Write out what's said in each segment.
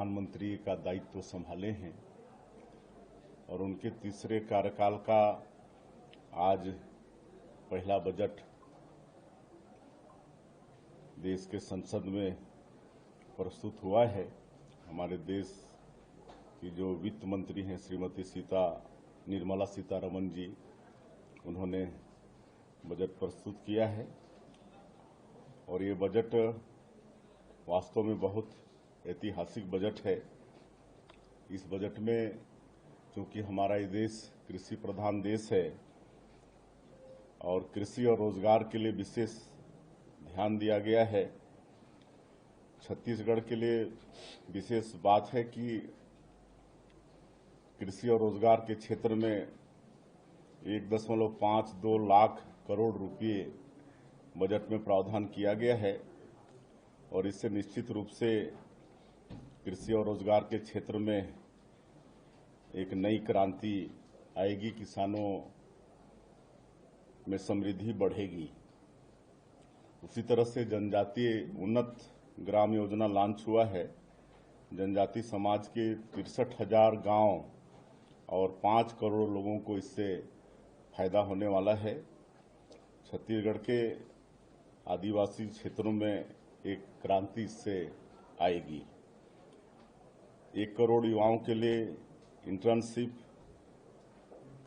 प्रधानमंत्री का दायित्व संभाले हैं और उनके तीसरे कार्यकाल का आज पहला बजट देश के संसद में प्रस्तुत हुआ है। हमारे देश की जो वित्त मंत्री हैं श्रीमती निर्मला सीतारमण जी, उन्होंने बजट प्रस्तुत किया है और ये बजट वास्तव में बहुत ऐतिहासिक बजट है। इस बजट में चूंकि हमारा ये देश कृषि प्रधान देश है और कृषि और रोजगार के लिए विशेष ध्यान दिया गया है। छत्तीसगढ़ के लिए विशेष बात है कि कृषि और रोजगार के क्षेत्र में 1.52 लाख करोड़ रुपए बजट में प्रावधान किया गया है और इससे निश्चित रूप से कृषि और रोजगार के क्षेत्र में एक नई क्रांति आएगी, किसानों में समृद्धि बढ़ेगी। उसी तरह से जनजातीय उन्नत ग्राम योजना लॉन्च हुआ है। जनजातीय समाज के 63,000 गांव और 5 करोड़ लोगों को इससे फायदा होने वाला है। छत्तीसगढ़ के आदिवासी क्षेत्रों में एक क्रांति इससे आएगी। 1 करोड़ युवाओं के लिए इंटर्नशिप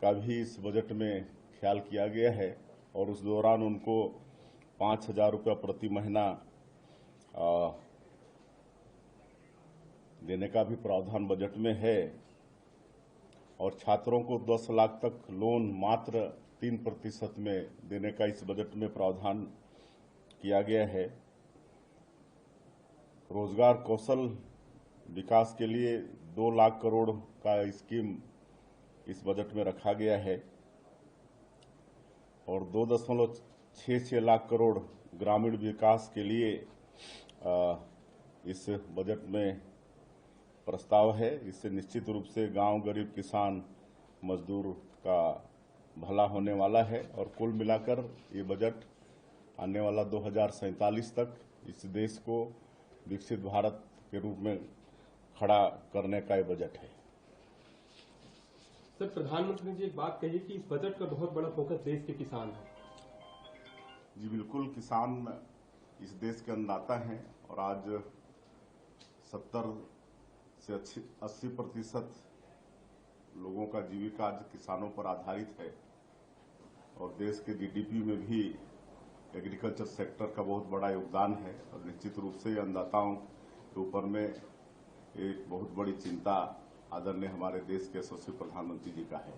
का भी इस बजट में ख्याल किया गया है और उस दौरान उनको 5,000 रुपये प्रति महीना देने का भी प्रावधान बजट में है और छात्रों को 10 लाख तक लोन मात्र 3% में देने का इस बजट में प्रावधान किया गया है। रोजगार कौशल विकास के लिए 2 लाख करोड़ का स्कीम इस बजट में रखा गया है और 2.66 लाख करोड़ ग्रामीण विकास के लिए इस बजट में प्रस्ताव है। इससे निश्चित रूप से गांव, गरीब किसान, मजदूर का भला होने वाला है और कुल मिलाकर ये बजट आने वाला 2047 तक इस देश को विकसित भारत के रूप में खड़ा करने का ये बजट है। सर, प्रधानमंत्री जी एक बात कही कि इस बजट का बहुत बड़ा फोकस देश के किसान है। जी बिल्कुल, किसान इस देश के अन्नदाता हैं और आज 70 से 80% लोगों का जीविका आज किसानों पर आधारित है और देश के जीडीपी में भी एग्रीकल्चर सेक्टर का बहुत बड़ा योगदान है और निश्चित रूप से अन्नदाताओं के ऊपर में एक बहुत बड़ी चिंता आदरणीय हमारे देश के यशस्वी प्रधानमंत्री जी का है।